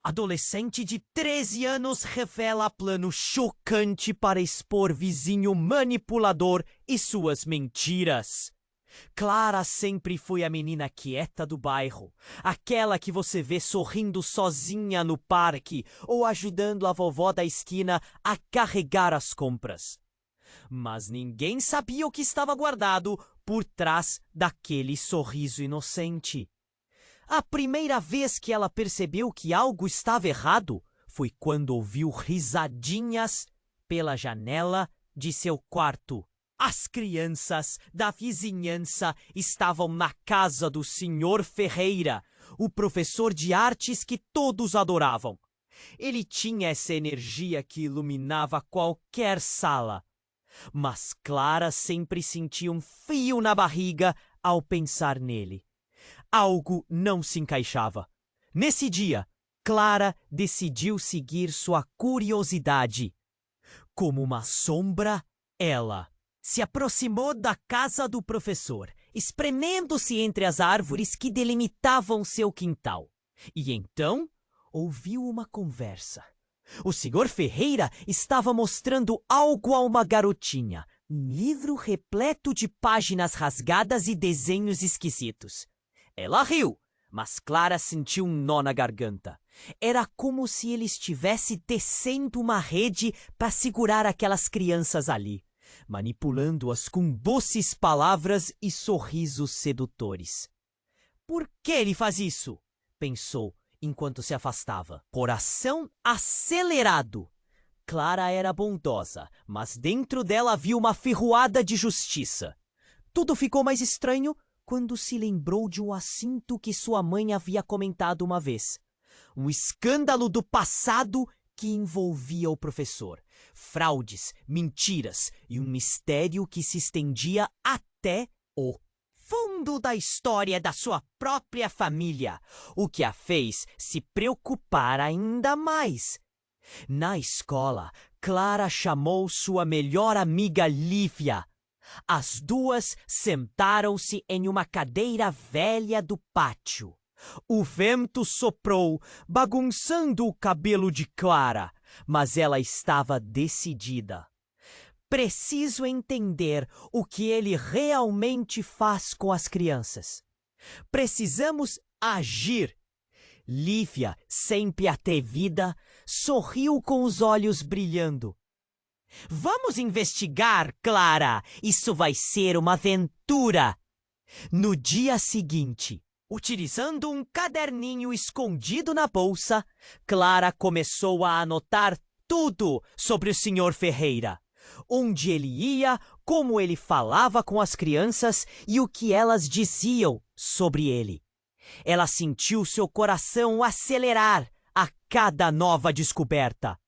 Adolescente de 13 anos revela plano chocante para expor vizinho manipulador e suas mentiras. Clara sempre foi a menina quieta do bairro, aquela que você vê sorrindo sozinha no parque ou ajudando a vovó da esquina a carregar as compras. Mas ninguém sabia o que estava guardado por trás daquele sorriso inocente. A primeira vez que ela percebeu que algo estava errado foi quando ouviu risadinhas pela janela de seu quarto. As crianças da vizinhança estavam na casa do Sr. Ferreira, o professor de artes que todos adoravam. Ele tinha essa energia que iluminava qualquer sala. Mas Clara sempre sentia um frio na barriga ao pensar nele. Algo não se encaixava. Nesse dia, Clara decidiu seguir sua curiosidade. Como uma sombra, ela se aproximou da casa do professor, espremendo-se entre as árvores que delimitavam seu quintal. E então, ouviu uma conversa. O Sr. Ferreira estava mostrando algo a uma garotinha, um livro repleto de páginas rasgadas e desenhos esquisitos. Ela riu, mas Clara sentiu um nó na garganta. Era como se ele estivesse tecendo uma rede para segurar aquelas crianças ali, manipulando-as com doces palavras e sorrisos sedutores. Por que ele faz isso? Pensou enquanto se afastava. Coração acelerado. Clara era bondosa, mas dentro dela havia uma ferroada de justiça. Tudo ficou mais estranho quando se lembrou de um assunto que sua mãe havia comentado uma vez. Um escândalo do passado que envolvia o professor. Fraudes, mentiras e um mistério que se estendia até o fundo da história da sua própria família, o que a fez se preocupar ainda mais. Na escola, Clara chamou sua melhor amiga Lívia. As duas sentaram-se em uma cadeira velha do pátio. O vento soprou, bagunçando o cabelo de Clara, mas ela estava decidida. Preciso entender o que ele realmente faz com as crianças. Precisamos agir. Lívia, sempre atrevida, sorriu com os olhos brilhando. Vamos investigar, Clara. Isso vai ser uma aventura. No dia seguinte, utilizando um caderninho escondido na bolsa, Clara começou a anotar tudo sobre o Sr. Ferreira. Onde ele ia, como ele falava com as crianças e o que elas diziam sobre ele. Ela sentiu seu coração acelerar a cada nova descoberta.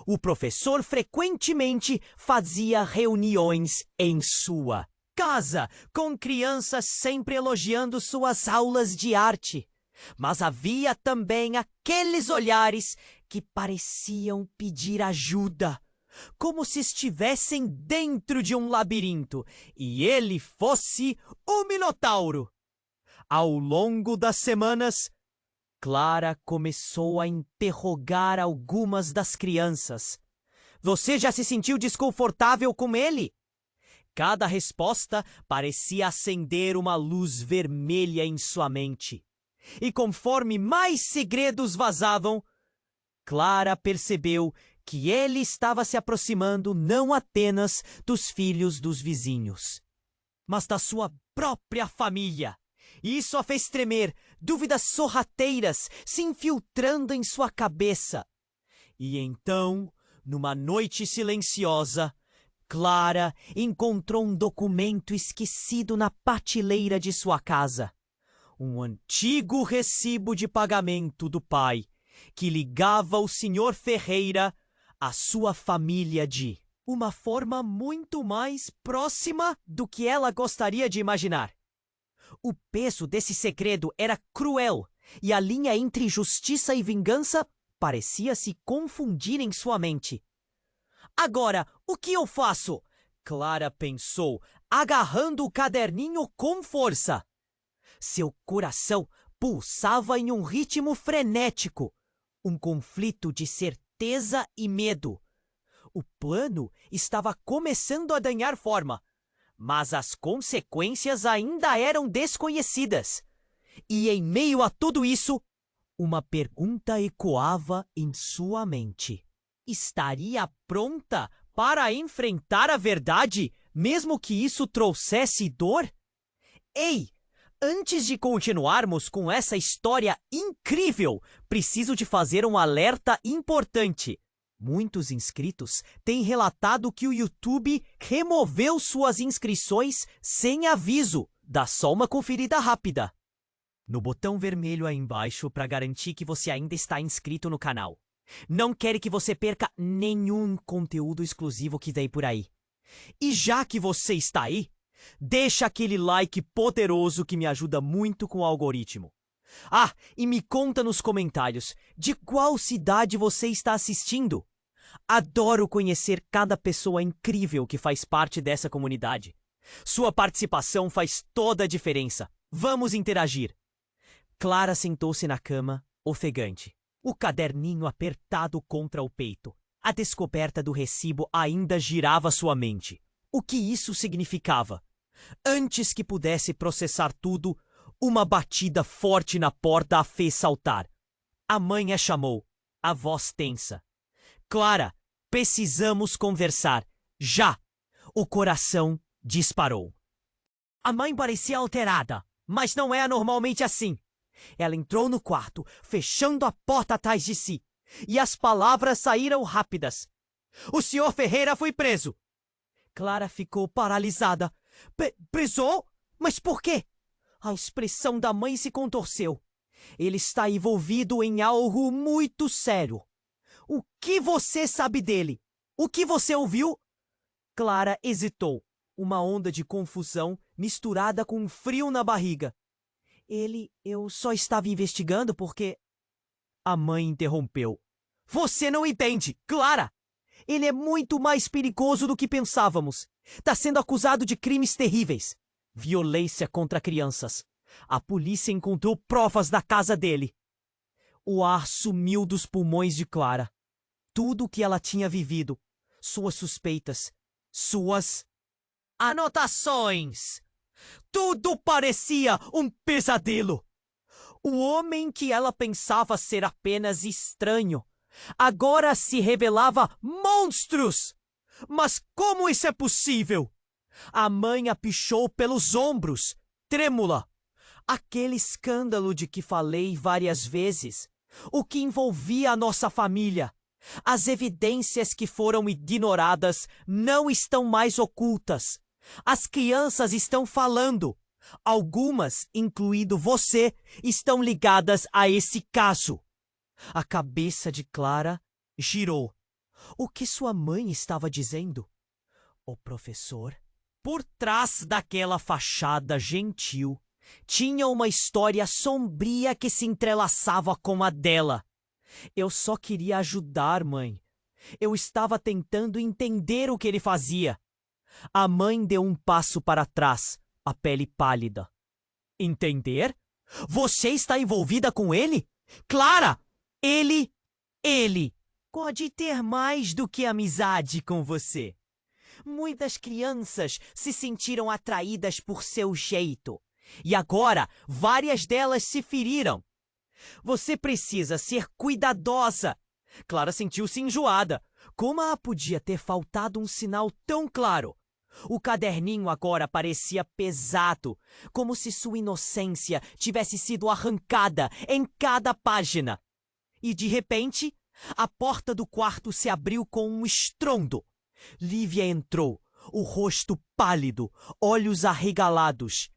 O professor frequentemente fazia reuniões em sua casa, com crianças sempre elogiando suas aulas de arte. Mas havia também aqueles olhares que pareciam pedir ajuda, como se estivessem dentro de um labirinto e ele fosse o Minotauro. Ao longo das semanas, Clara começou a interrogar algumas das crianças. Você já se sentiu desconfortável com ele? Cada resposta parecia acender uma luz vermelha em sua mente. E conforme mais segredos vazavam, Clara percebeu que ele estava se aproximando não apenas dos filhos dos vizinhos, mas da sua própria família. E isso a fez tremer, dúvidas sorrateiras se infiltrando em sua cabeça. E então, numa noite silenciosa, Clara encontrou um documento esquecido na prateleira de sua casa. Um antigo recibo de pagamento do pai, que ligava o Sr. Ferreira à sua família de uma forma muito mais próxima do que ela gostaria de imaginar. O peso desse segredo era cruel, e a linha entre justiça e vingança parecia se confundir em sua mente. Agora, o que eu faço? Clara pensou, agarrando o caderninho com força. Seu coração pulsava em um ritmo frenético. Um conflito de certeza e medo. O plano estava começando a ganhar forma, mas as consequências ainda eram desconhecidas. E em meio a tudo isso, uma pergunta ecoava em sua mente. Estaria pronta para enfrentar a verdade, mesmo que isso trouxesse dor? Ei! Antes de continuarmos com essa história incrível, preciso de fazer um alerta importante. Muitos inscritos têm relatado que o YouTube removeu suas inscrições sem aviso. Dá só uma conferida rápida no botão vermelho aí embaixo para garantir que você ainda está inscrito no canal. Não quero que você perca nenhum conteúdo exclusivo que vem por aí. E já que você está aí, deixa aquele like poderoso que me ajuda muito com o algoritmo. Ah, e me conta nos comentários de qual cidade você está assistindo. Adoro conhecer cada pessoa incrível que faz parte dessa comunidade. Sua participação faz toda a diferença. Vamos interagir. Clara sentou-se na cama, ofegante, o caderninho apertado contra o peito. A descoberta do recibo ainda girava sua mente. O que isso significava? Antes que pudesse processar tudo, uma batida forte na porta a fez saltar. A mãe a chamou, a voz tensa. Clara, precisamos conversar. Já! O coração disparou. A mãe parecia alterada, mas não é anormalmente assim. Ela entrou no quarto, fechando a porta atrás de si, e as palavras saíram rápidas. O Sr. Ferreira foi preso. Clara ficou paralisada. Preso? Mas por quê? A expressão da mãe se contorceu. Ele está envolvido em algo muito sério. O que você sabe dele? O que você ouviu? Clara hesitou, uma onda de confusão misturada com um frio na barriga. Eu só estava investigando porque... A mãe interrompeu. Você não entende, Clara! Ele é muito mais perigoso do que pensávamos. Está sendo acusado de crimes terríveis. Violência contra crianças. A polícia encontrou provas da casa dele. O ar sumiu dos pulmões de Clara. Tudo o que ela tinha vivido. Suas suspeitas. Suas anotações. Tudo parecia um pesadelo. O homem que ela pensava ser apenas estranho, agora se revelava monstros. Mas como isso é possível? A mãe a pichou pelos ombros, trêmula. Aquele escândalo de que falei várias vezes, o que envolvia a nossa família. As evidências que foram ignoradas não estão mais ocultas. As crianças estão falando. Algumas, incluindo você, estão ligadas a esse caso. A cabeça de Clara girou. O que sua mãe estava dizendo? O professor, por trás daquela fachada gentil, tinha uma história sombria que se entrelaçava com a dela. Eu só queria ajudar, mãe. Eu estava tentando entender o que ele fazia. A mãe deu um passo para trás, a pele pálida. Entender? Você está envolvida com ele? Clara! Ele pode ter mais do que amizade com você. Muitas crianças se sentiram atraídas por seu jeito. E agora, várias delas se feriram. Você precisa ser cuidadosa. Clara sentiu-se enjoada. Como a podia ter faltado um sinal tão claro? O caderninho agora parecia pesado, como se sua inocência tivesse sido arrancada em cada página. E de repente, a porta do quarto se abriu com um estrondo. Lívia entrou, o rosto pálido, olhos arregalados.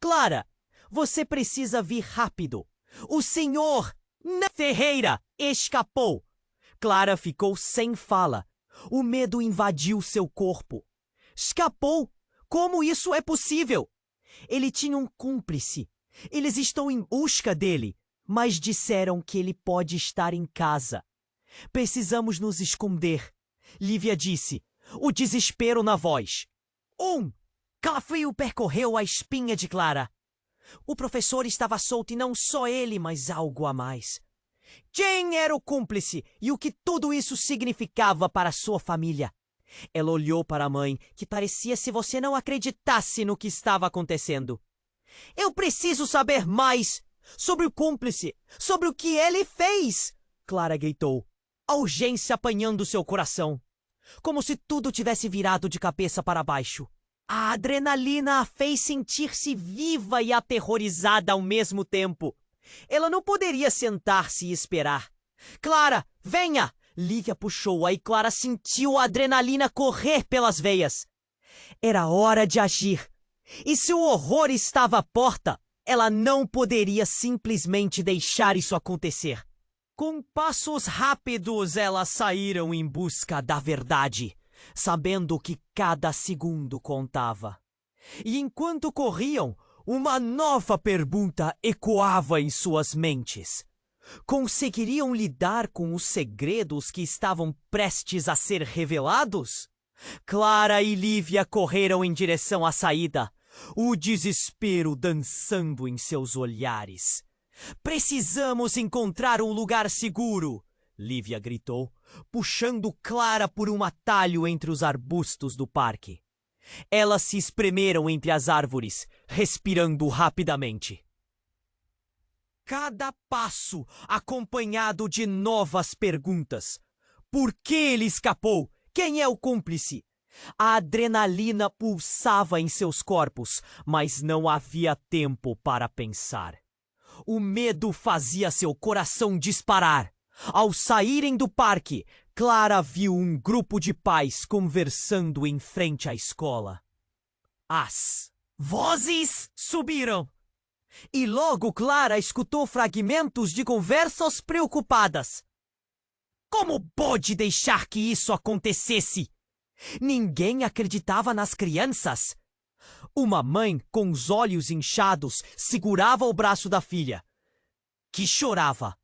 Clara, você precisa vir rápido. O senhor Ferreira escapou. Clara ficou sem fala. O medo invadiu seu corpo. Escapou? Como isso é possível? Ele tinha um cúmplice. Eles estão em busca dele, mas disseram que ele pode estar em casa. Precisamos nos esconder, Lívia disse, o desespero na voz. Calafrio percorreu a espinha de Clara. O professor estava solto e não só ele, mas algo a mais. Quem era o cúmplice e o que tudo isso significava para sua família? Ela olhou para a mãe, que parecia se você não acreditasse no que estava acontecendo. Eu preciso saber mais sobre o cúmplice, sobre o que ele fez! Clara gritou, a urgência apanhando seu coração, como se tudo tivesse virado de cabeça para baixo. A adrenalina a fez sentir-se viva e aterrorizada ao mesmo tempo. Ela não poderia sentar-se e esperar. Clara, venha! Lívia puxou-a e Clara sentiu a adrenalina correr pelas veias. Era hora de agir. E se o horror estava à porta, ela não poderia simplesmente deixar isso acontecer. Com passos rápidos, elas saíram em busca da verdade, sabendo que cada segundo contava. E enquanto corriam, uma nova pergunta ecoava em suas mentes. Conseguiriam lidar com os segredos que estavam prestes a ser revelados? Clara e Lívia correram em direção à saída, o desespero dançando em seus olhares. Precisamos encontrar um lugar seguro, Lívia gritou, puxando Clara por um atalho entre os arbustos do parque. Elas se espremeram entre as árvores, respirando rapidamente. Cada passo acompanhado de novas perguntas. Por que ele escapou? Quem é o cúmplice? A adrenalina pulsava em seus corpos, mas não havia tempo para pensar. O medo fazia seu coração disparar. Ao saírem do parque, Clara viu um grupo de pais conversando em frente à escola. As vozes subiram. E logo Clara escutou fragmentos de conversas preocupadas. Como pôde deixar que isso acontecesse? Ninguém acreditava nas crianças. Uma mãe, com os olhos inchados, segurava o braço da filha, que chorava.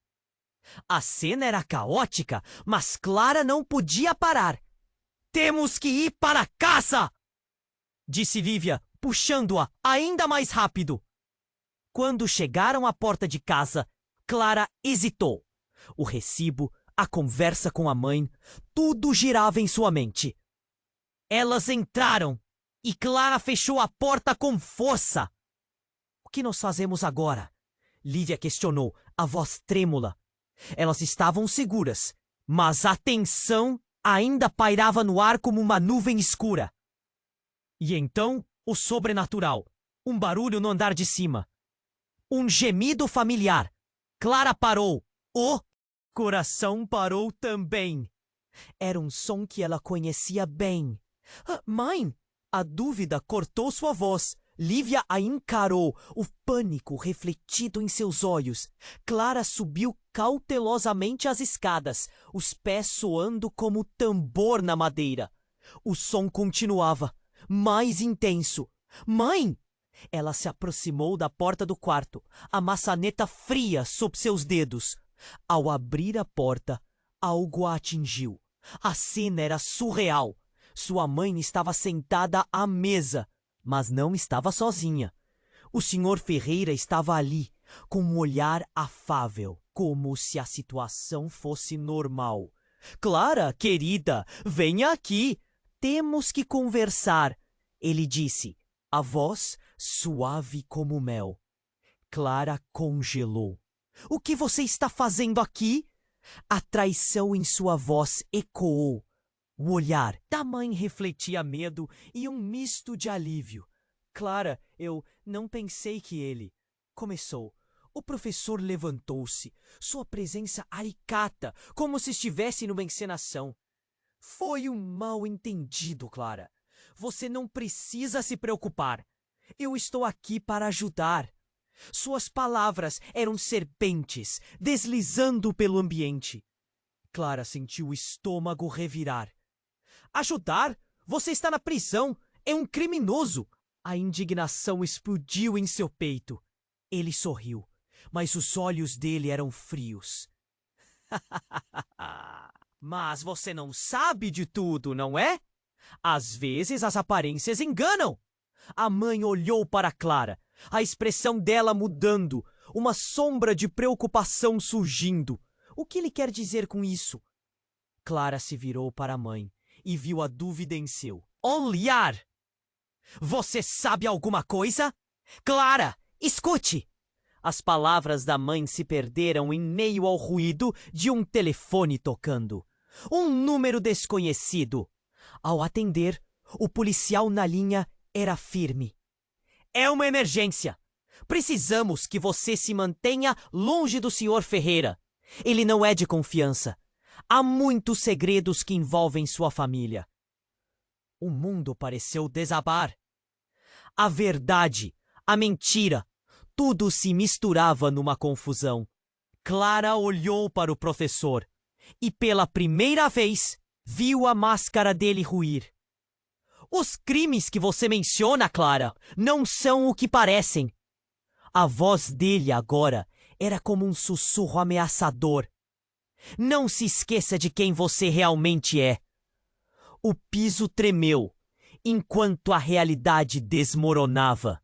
A cena era caótica, mas Clara não podia parar. Temos que ir para casa! Disse Lívia, puxando-a ainda mais rápido. Quando chegaram à porta de casa, Clara hesitou. O recibo, a conversa com a mãe, tudo girava em sua mente. Elas entraram e Clara fechou a porta com força. O que nós fazemos agora? Lívia questionou, a voz trêmula. Elas estavam seguras, mas a tensão ainda pairava no ar como uma nuvem escura. E então, o sobrenatural. Um barulho no andar de cima. Um gemido familiar. Clara parou. O coração parou também. Era um som que ela conhecia bem. Mãe! A dúvida cortou sua voz. Lívia a encarou, o pânico refletido em seus olhos. Clara subiu cautelosamente as escadas, os pés soando como tambor na madeira. O som continuava, mais intenso. Mãe! Ela se aproximou da porta do quarto, a maçaneta fria sob seus dedos. Ao abrir a porta, algo a atingiu. A cena era surreal. Sua mãe estava sentada à mesa, mas não estava sozinha. O Sr. Ferreira estava ali, com um olhar afável, como se a situação fosse normal. Clara, querida, venha aqui. Temos que conversar, ele disse, a voz suave como mel. Clara congelou. O que você está fazendo aqui? A traição em sua voz ecoou. O olhar da mãe refletia medo e um misto de alívio. Clara, eu não pensei que ele... Começou. O professor levantou-se, sua presença aricata, como se estivesse numa encenação. Foi um mal-entendido, Clara. Você não precisa se preocupar. Eu estou aqui para ajudar. Suas palavras eram serpentes, deslizando pelo ambiente. Clara sentiu o estômago revirar. Ajudar? Você está na prisão. É um criminoso. A indignação explodiu em seu peito. Ele sorriu, mas os olhos dele eram frios. Mas você não sabe de tudo, não é? Às vezes as aparências enganam. A mãe olhou para Clara, a expressão dela mudando, uma sombra de preocupação surgindo. O que ele quer dizer com isso? Clara se virou para a mãe e viu a dúvida em seu olhar. Você sabe alguma coisa? Clara, escute! As palavras da mãe se perderam em meio ao ruído de um telefone tocando. Um número desconhecido. Ao atender, o policial na linha era firme. É uma emergência. Precisamos que você se mantenha longe do Sr. Ferreira. Ele não é de confiança. Há muitos segredos que envolvem sua família. O mundo pareceu desabar. A verdade, a mentira, tudo se misturava numa confusão. Clara olhou para o professor e, pela primeira vez, viu a máscara dele ruir. Os crimes que você menciona, Clara, não são o que parecem. A voz dele agora era como um sussurro ameaçador. Não se esqueça de quem você realmente é. O piso tremeu, enquanto a realidade desmoronava.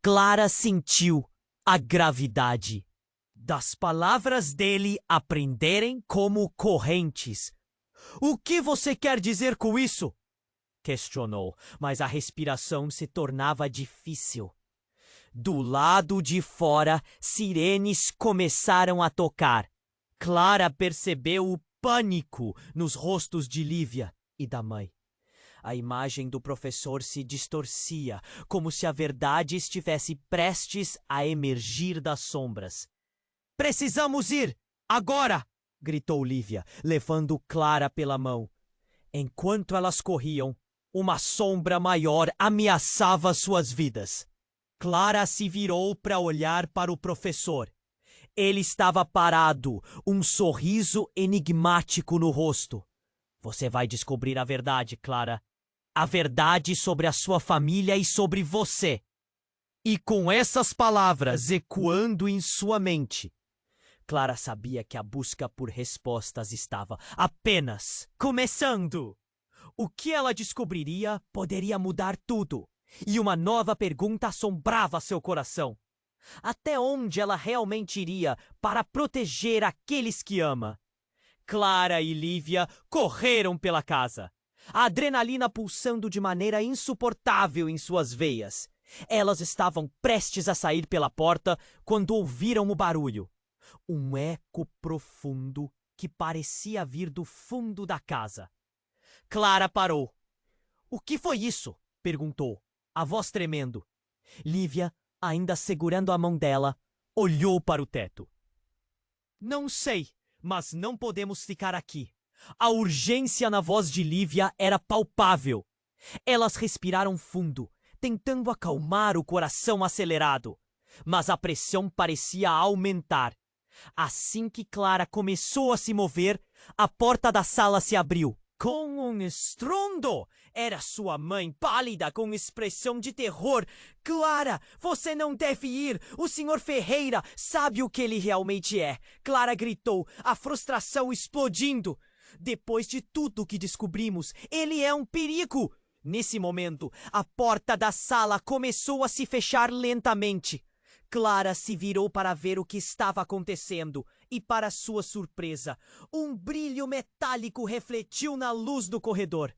Clara sentiu a gravidade das palavras dele aprenderem como correntes. O que você quer dizer com isso? Questionou, mas a respiração se tornava difícil. Do lado de fora, sirenes começaram a tocar. Clara percebeu o pânico nos rostos de Lívia e da mãe. A imagem do professor se distorcia, como se a verdade estivesse prestes a emergir das sombras. Precisamos ir! Agora! Gritou Lívia, levando Clara pela mão. Enquanto elas corriam, uma sombra maior ameaçava suas vidas. Clara se virou para olhar para o professor. Ele estava parado, um sorriso enigmático no rosto. Você vai descobrir a verdade, Clara. A verdade sobre a sua família e sobre você. E com essas palavras ecoando em sua mente, Clara sabia que a busca por respostas estava apenas começando. O que ela descobriria poderia mudar tudo. E uma nova pergunta assombrava seu coração. Até onde ela realmente iria para proteger aqueles que ama? Clara e Lívia correram pela casa, a adrenalina pulsando de maneira insuportável em suas veias. Elas estavam prestes a sair pela porta quando ouviram o barulho. Um eco profundo que parecia vir do fundo da casa. Clara parou. O que foi isso? Perguntou, a voz tremendo. Lívia, ainda segurando a mão dela, olhou para o teto. Não sei, mas não podemos ficar aqui. A urgência na voz de Lívia era palpável. Elas respiraram fundo, tentando acalmar o coração acelerado. Mas a pressão parecia aumentar. Assim que Clara começou a se mover, a porta da sala se abriu. Com um estrondo! Era sua mãe, pálida, com expressão de terror. Clara, você não deve ir! O Sr. Ferreira sabe o que ele realmente é! Clara gritou, a frustração explodindo. Depois de tudo que descobrimos, ele é um perigo! Nesse momento, a porta da sala começou a se fechar lentamente. Clara se virou para ver o que estava acontecendo e, para sua surpresa, um brilho metálico refletiu na luz do corredor.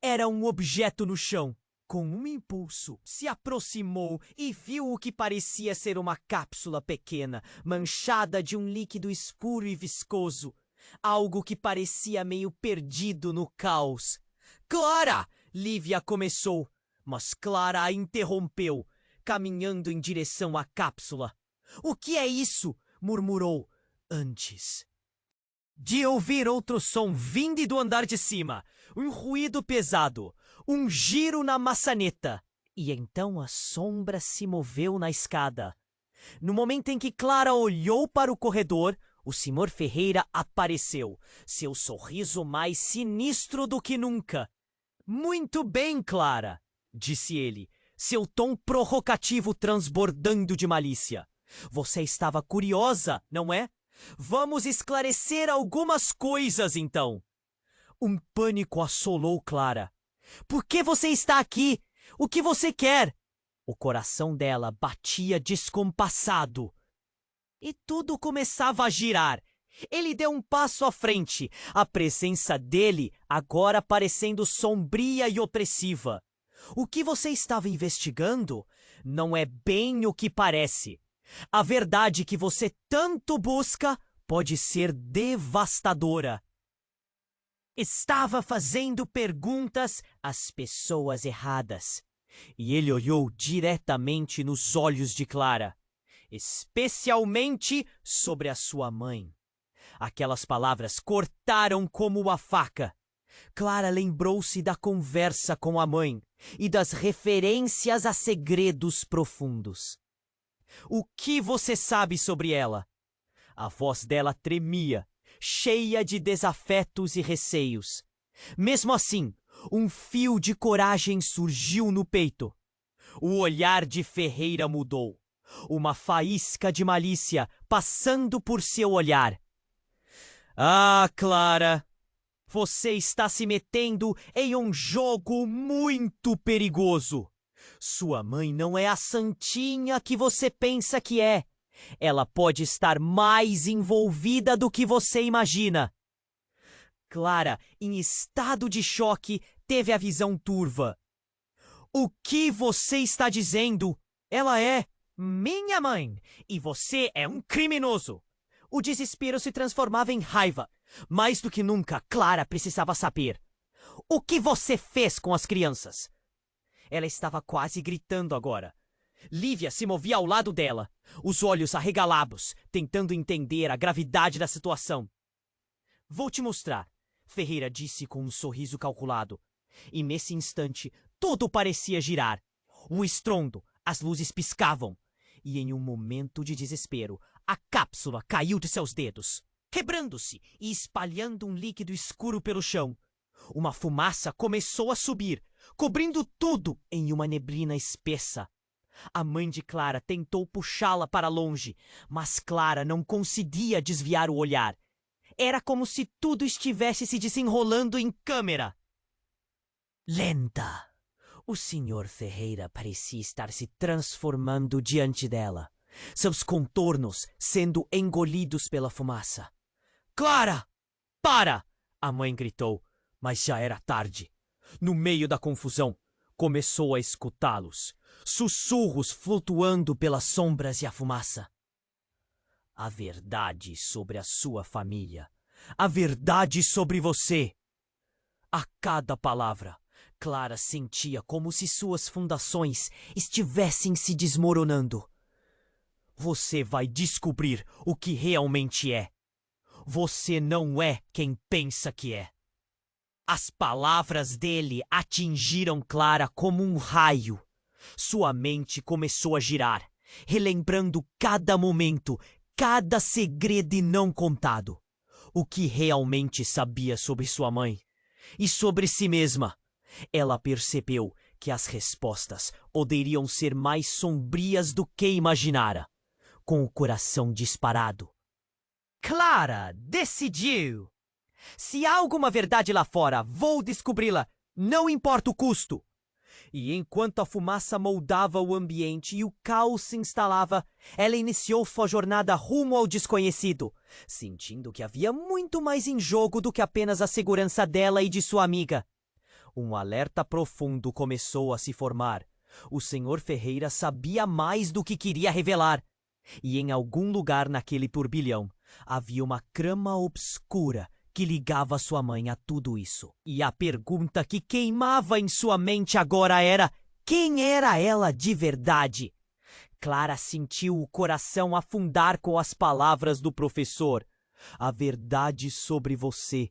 Era um objeto no chão. Com um impulso, se aproximou e viu o que parecia ser uma cápsula pequena, manchada de um líquido escuro e viscoso. Algo que parecia meio perdido no caos. Clara! Lívia começou, mas Clara a interrompeu, caminhando em direção à cápsula. O que é isso? Murmurou, antes de ouvir outro som vindo do andar de cima. Um ruído pesado, um giro na maçaneta. E então a sombra se moveu na escada. No momento em que Clara olhou para o corredor, o Sr. Ferreira apareceu, seu sorriso mais sinistro do que nunca. Muito bem, Clara, disse ele, seu tom provocativo transbordando de malícia. Você estava curiosa, não é? Vamos esclarecer algumas coisas, então. Um pânico assolou Clara. Por que você está aqui? O que você quer? O coração dela batia descompassado. E tudo começava a girar. Ele deu um passo à frente, a presença dele agora parecendo sombria e opressiva. O que você estava investigando não é bem o que parece. A verdade que você tanto busca pode ser devastadora. Estava fazendo perguntas às pessoas erradas. E ele olhou diretamente nos olhos de Clara, especialmente sobre a sua mãe. Aquelas palavras cortaram como a faca. Clara lembrou-se da conversa com a mãe e das referências a segredos profundos. O que você sabe sobre ela? A voz dela tremia, cheia de desafetos e receios. Mesmo assim, um fio de coragem surgiu no peito. O olhar de Ferreira mudou. Uma faísca de malícia passando por seu olhar. Ah, Clara, você está se metendo em um jogo muito perigoso. Sua mãe não é a santinha que você pensa que é. Ela pode estar mais envolvida do que você imagina. Clara, em estado de choque, teve a visão turva. O que você está dizendo? Ela é minha mãe e você é um criminoso. O desespero se transformava em raiva. Mais do que nunca, Clara precisava saber. O que você fez com as crianças? Ela estava quase gritando agora. Lívia se movia ao lado dela, os olhos arregalados, tentando entender a gravidade da situação. Vou te mostrar, Ferreira disse com um sorriso calculado. E nesse instante, tudo parecia girar. O estrondo, as luzes piscavam. E em um momento de desespero, a cápsula caiu de seus dedos, quebrando-se e espalhando um líquido escuro pelo chão. Uma fumaça começou a subir, cobrindo tudo em uma neblina espessa. A mãe de Clara tentou puxá-la para longe, mas Clara não conseguia desviar o olhar. Era como se tudo estivesse se desenrolando em câmera. Lenta. O Sr. Ferreira parecia estar se transformando diante dela, seus contornos sendo engolidos pela fumaça. Clara! Para! A mãe gritou, mas já era tarde. No meio da confusão, começou a escutá-los, sussurros flutuando pelas sombras e a fumaça. A verdade sobre a sua família. A verdade sobre você. A cada palavra, Clara sentia como se suas fundações estivessem se desmoronando. Você vai descobrir o que realmente é. Você não é quem pensa que é. As palavras dele atingiram Clara como um raio. Sua mente começou a girar, relembrando cada momento, cada segredo não contado. O que realmente sabia sobre sua mãe e sobre si mesma. Ela percebeu que as respostas poderiam ser mais sombrias do que imaginara. Com o coração disparado, Clara decidiu. Se há alguma verdade lá fora, vou descobri-la, não importa o custo. E enquanto a fumaça moldava o ambiente e o caos se instalava, ela iniciou sua jornada rumo ao desconhecido, sentindo que havia muito mais em jogo do que apenas a segurança dela e de sua amiga. Um alerta profundo começou a se formar. O Sr. Ferreira sabia mais do que queria revelar. E em algum lugar naquele turbilhão havia uma trama obscura que ligava sua mãe a tudo isso. E a pergunta que queimava em sua mente agora era: quem era ela de verdade? Clara sentiu o coração afundar com as palavras do professor. A verdade sobre você.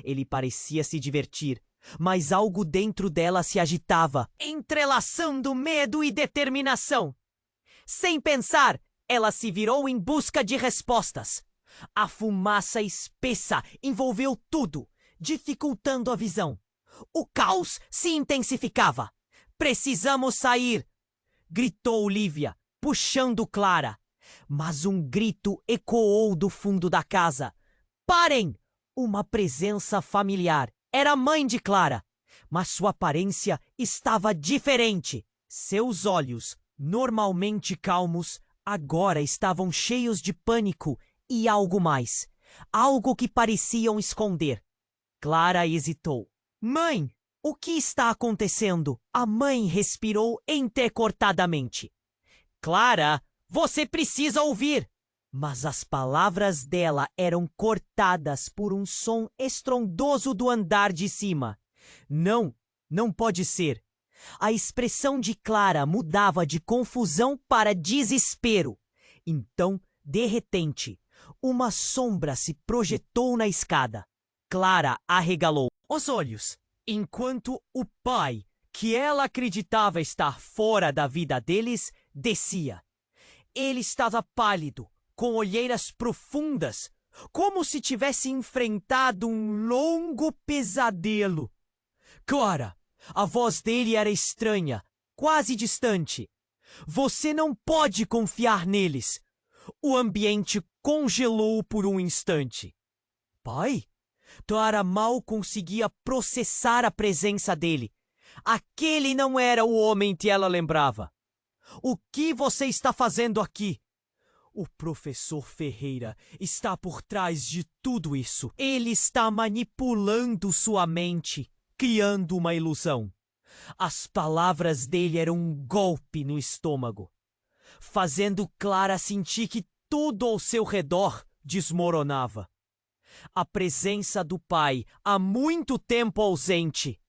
Ele parecia se divertir, mas algo dentro dela se agitava, entrelaçando medo e determinação. Sem pensar, ela se virou em busca de respostas. A fumaça espessa envolveu tudo, dificultando a visão. O caos se intensificava. Precisamos sair! Gritou Lívia, puxando Clara. Mas um grito ecoou do fundo da casa. Parem! Uma presença familiar. Era a mãe de Clara, mas sua aparência estava diferente. Seus olhos, normalmente calmos, agora estavam cheios de pânico e algo mais. algo que pareciam esconder. Clara hesitou. Mãe, o que está acontecendo? A mãe respirou entrecortadamente. Clara, você precisa ouvir! Mas as palavras dela eram cortadas por um som estrondoso do andar de cima. Não, não pode ser. A expressão de Clara mudava de confusão para desespero. Então, de repente, uma sombra se projetou na escada. Clara arregalou os olhos, enquanto o pai, que ela acreditava estar fora da vida deles, descia. Ele estava pálido, com olheiras profundas, como se tivesse enfrentado um longo pesadelo. Clara, a voz dele era estranha, quase distante. Você não pode confiar neles. O ambiente congelou por um instante. Pai? Clara mal conseguia processar a presença dele. Aquele não era o homem que ela lembrava. O que você está fazendo aqui? O professor Ferreira está por trás de tudo isso. Ele está manipulando sua mente, criando uma ilusão. As palavras dele eram um golpe no estômago, fazendo Clara sentir que tudo ao seu redor desmoronava. A presença do pai, há muito tempo ausente,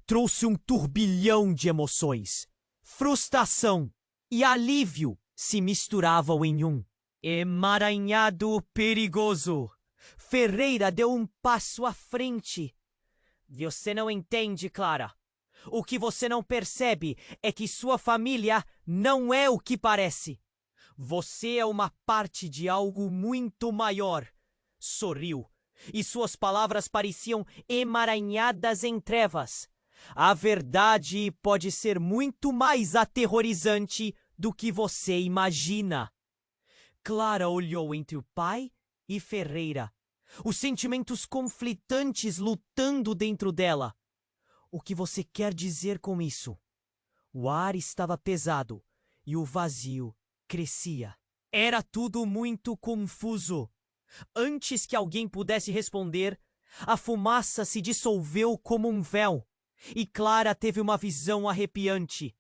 trouxe um turbilhão de emoções. Frustração e alívio se misturavam em um emaranhado perigoso. Ferreira deu um passo à frente. Você não entende, Clara. O que você não percebe é que sua família não é o que parece. Você é uma parte de algo muito maior. Sorriu, e suas palavras pareciam emaranhadas em trevas. A verdade pode ser muito mais aterrorizante do que você imagina. Clara olhou entre o pai e Ferreira, os sentimentos conflitantes lutando dentro dela. O que você quer dizer com isso? O ar estava pesado e o vazio crescia. Era tudo muito confuso. Antes que alguém pudesse responder, a fumaça se dissolveu como um véu. E Clara teve uma visão arrepiante.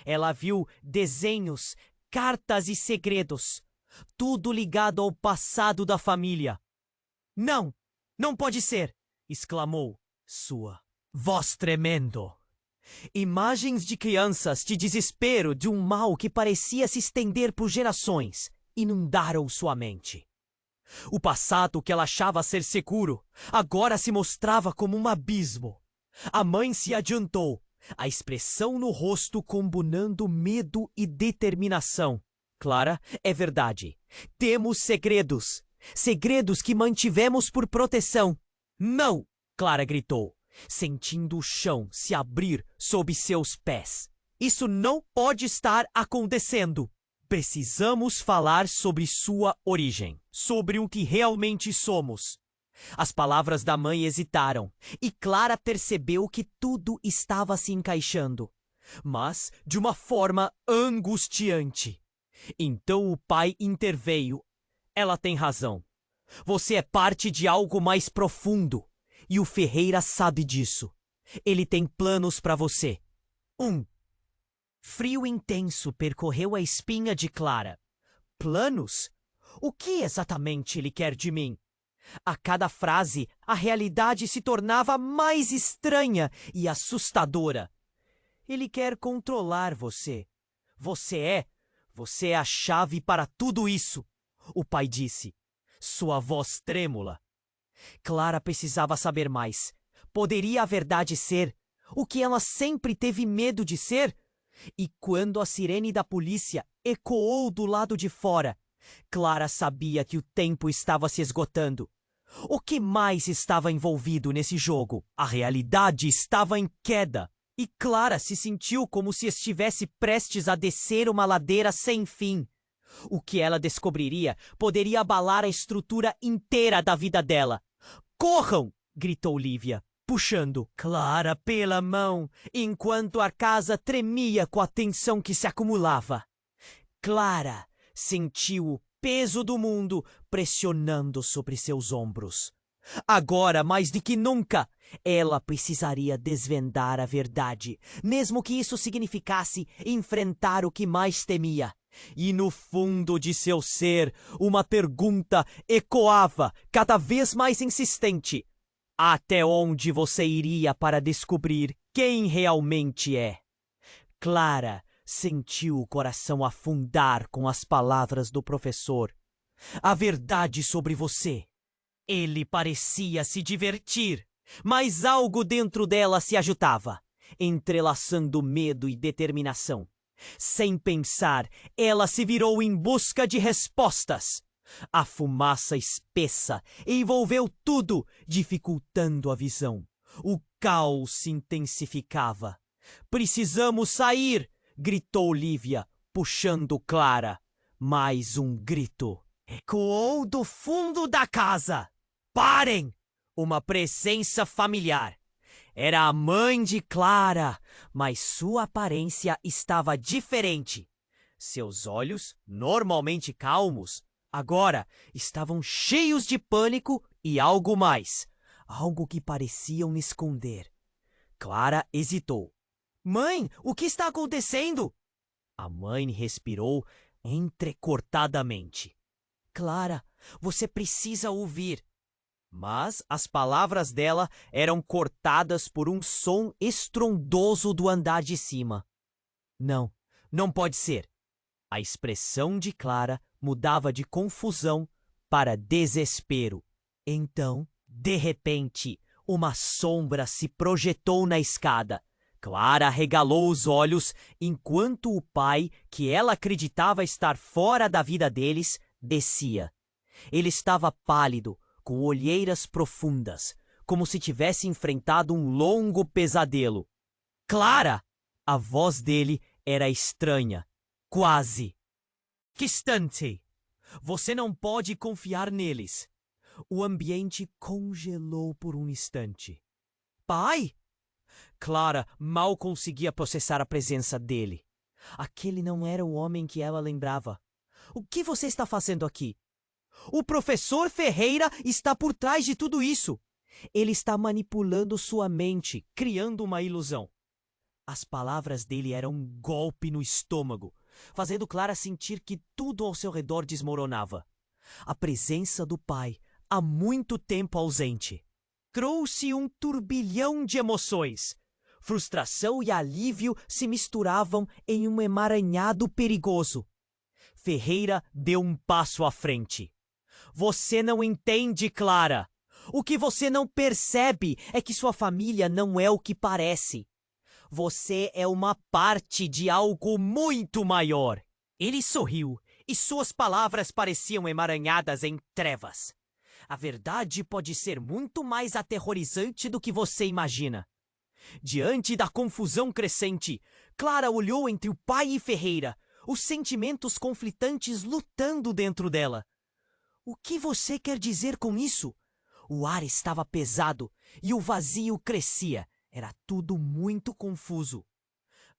Ela viu desenhos, cartas e segredos, tudo ligado ao passado da família. Não, não pode ser! Exclamou, sua voz tremendo. Imagens de crianças de desespero de um mal que parecia se estender por gerações inundaram sua mente. O passado que ela achava ser seguro agora se mostrava como um abismo. A mãe se adiantou, a expressão no rosto combinando medo e determinação. Clara, é verdade. Temos segredos. Segredos que mantivemos por proteção. Não! Clara gritou, sentindo o chão se abrir sob seus pés. Isso não pode estar acontecendo. Precisamos falar sobre sua origem, sobre o que realmente somos. As palavras da mãe hesitaram, e Clara percebeu que tudo estava se encaixando, mas de uma forma angustiante. Então o pai interveio. Ela tem razão. Você é parte de algo mais profundo, e o Ferreira sabe disso. Ele tem planos para você. Frio intenso percorreu a espinha de Clara. Planos? O que exatamente ele quer de mim? A cada frase, a realidade se tornava mais estranha e assustadora. Ele quer controlar você. Você é a chave para tudo isso, o pai disse, sua voz trêmula. Clara precisava saber mais. Poderia a verdade ser o que ela sempre teve medo de ser? E quando a sirene da polícia ecoou do lado de fora, Clara sabia que o tempo estava se esgotando. O que mais estava envolvido nesse jogo? A realidade estava em queda, e Clara se sentiu como se estivesse prestes a descer uma ladeira sem fim. O que ela descobriria poderia abalar a estrutura inteira da vida dela. Corram! Gritou Lívia, puxando Clara pela mão, enquanto a casa tremia com a tensão que se acumulava. Clara sentiu o peso do mundo pressionando sobre seus ombros. Agora, mais do que nunca, ela precisaria desvendar a verdade, mesmo que isso significasse enfrentar o que mais temia. E no fundo de seu ser, uma pergunta ecoava, cada vez mais insistente: até onde você iria para descobrir quem realmente é? Clara sentiu o coração afundar com as palavras do professor. A verdade sobre você. Ele parecia se divertir, mas algo dentro dela se agitava, entrelaçando medo e determinação. Sem pensar, ela se virou em busca de respostas. A fumaça espessa envolveu tudo, dificultando a visão. O caos se intensificava. "Precisamos sair!" gritou Lívia, puxando Clara. Mais um grito ecoou do fundo da casa. "Parem!" Uma presença familiar. Era a mãe de Clara, mas sua aparência estava diferente. Seus olhos, normalmente calmos, agora estavam cheios de pânico e algo mais. Algo que pareciam esconder. Clara hesitou. "Mãe, o que está acontecendo?" A mãe respirou entrecortadamente. "Clara, você precisa ouvir." Mas as palavras dela eram cortadas por um som estrondoso do andar de cima. "Não, não pode ser." A expressão de Clara mudava de confusão para desespero. Então, de repente, uma sombra se projetou na escada. Clara arregalou os olhos enquanto o pai, que ela acreditava estar fora da vida deles, descia. Ele estava pálido, com olheiras profundas, como se tivesse enfrentado um longo pesadelo. "Clara!" A voz dele era estranha, quase. "Distante! Você não pode confiar neles." O ambiente congelou por um instante. "Pai?" Clara mal conseguia processar a presença dele. Aquele não era o homem que ela lembrava. "O que você está fazendo aqui?" "O professor Ferreira está por trás de tudo isso. Ele está manipulando sua mente, criando uma ilusão." As palavras dele eram um golpe no estômago, fazendo Clara sentir que tudo ao seu redor desmoronava. A presença do pai, há muito tempo ausente, trouxe um turbilhão de emoções. Frustração e alívio se misturavam em um emaranhado perigoso. Ferreira deu um passo à frente. "Você não entende, Clara. O que você não percebe é que sua família não é o que parece. Você é uma parte de algo muito maior." Ele sorriu e suas palavras pareciam emaranhadas em trevas. "A verdade pode ser muito mais aterrorizante do que você imagina." Diante da confusão crescente, Clara olhou entre o pai e Ferreira, os sentimentos conflitantes lutando dentro dela. "O que você quer dizer com isso?" O ar estava pesado e o vazio crescia. Era tudo muito confuso.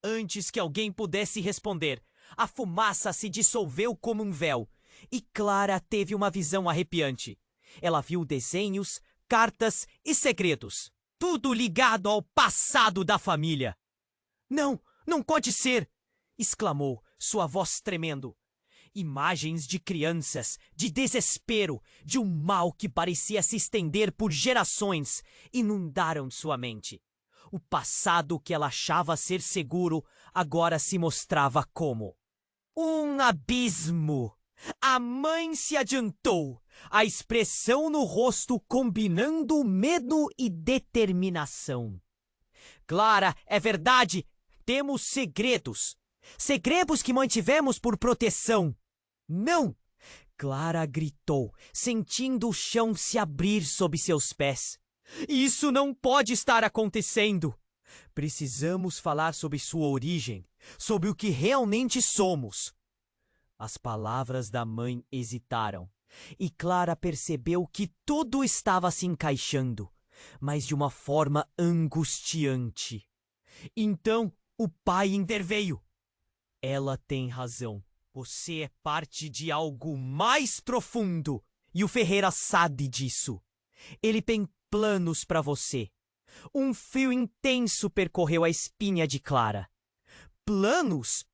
Antes que alguém pudesse responder, a fumaça se dissolveu como um véu e Clara teve uma visão arrepiante. Ela viu desenhos, cartas e segredos, tudo ligado ao passado da família. "Não, não pode ser!" exclamou, sua voz tremendo. Imagens de crianças, de desespero, de um mal que parecia se estender por gerações, inundaram sua mente. O passado que ela achava ser seguro agora se mostrava como um abismo. A mãe se adiantou, a expressão no rosto combinando medo e determinação. "Clara, é verdade, temos segredos. Segredos que mantivemos por proteção." "Não!" Clara gritou, sentindo o chão se abrir sob seus pés. "Isso não pode estar acontecendo. Precisamos falar sobre sua origem, sobre o que realmente somos." As palavras da mãe hesitaram, e Clara percebeu que tudo estava se encaixando, mas de uma forma angustiante. Então o pai interveio. "Ela tem razão. Você é parte de algo mais profundo e o Ferreira sabe disso. Ele tem planos para você. Um fio intenso percorreu a espinha de Clara. Planos?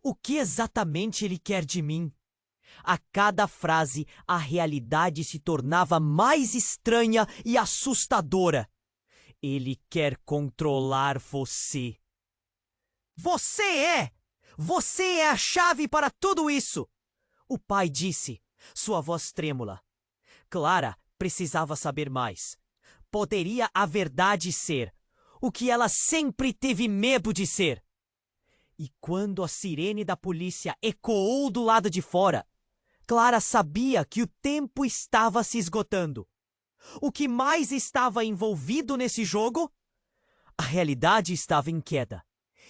O que exatamente ele quer de mim? A cada frase, a realidade se tornava mais estranha e assustadora. Ele quer controlar você. Você é! Você é a chave para tudo isso! O pai disse, sua voz trêmula. Clara precisava saber mais. Poderia a verdade ser o que ela sempre teve medo de ser? E quando a sirene da polícia ecoou do lado de fora, Clara sabia que o tempo estava se esgotando. O que mais estava envolvido nesse jogo? A realidade estava em queda.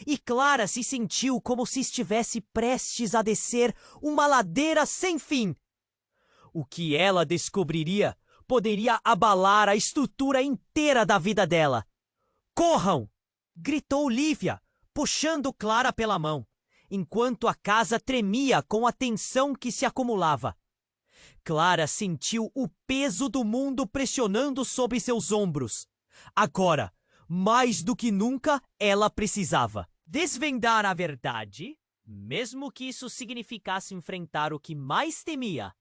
E Clara se sentiu como se estivesse prestes a descer uma ladeira sem fim. O que ela descobriria poderia abalar a estrutura inteira da vida dela. Corram! Gritou Lívia, puxando Clara pela mão, enquanto a casa tremia com a tensão que se acumulava. Clara sentiu o peso do mundo pressionando sobre seus ombros. Agora, mais do que nunca, ela precisava desvendar a verdade, mesmo que isso significasse enfrentar o que mais temia.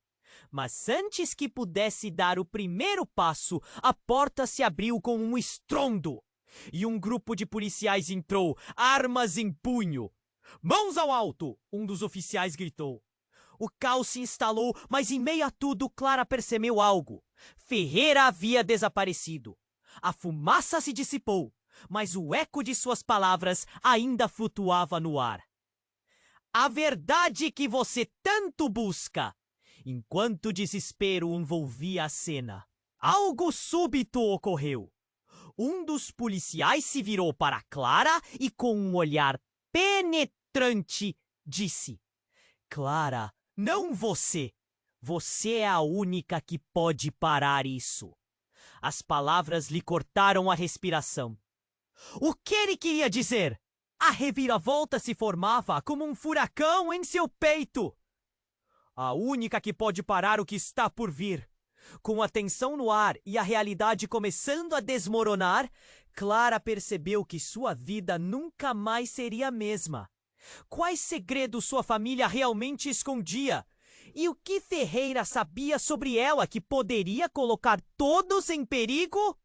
Mas antes que pudesse dar o primeiro passo, a porta se abriu com um estrondo. E um grupo de policiais entrou, armas em punho. "Mãos ao alto!" um dos oficiais gritou. O caos se instalou, mas em meio a tudo, Clara percebeu algo. Ferreira havia desaparecido. A fumaça se dissipou, mas o eco de suas palavras ainda flutuava no ar. A verdade que você tanto busca. Enquanto o desespero envolvia a cena, algo súbito ocorreu. Um dos policiais se virou para Clara e, com um olhar penetrante, disse: "Clara, não você. Você é a única que pode parar isso." As palavras lhe cortaram a respiração. O que ele queria dizer? A reviravolta se formava como um furacão em seu peito. A única que pode parar o que está por vir. Com a tensão no ar e a realidade começando a desmoronar, Clara percebeu que sua vida nunca mais seria a mesma. Quais segredos sua família realmente escondia? E o que Ferreira sabia sobre ela que poderia colocar todos em perigo?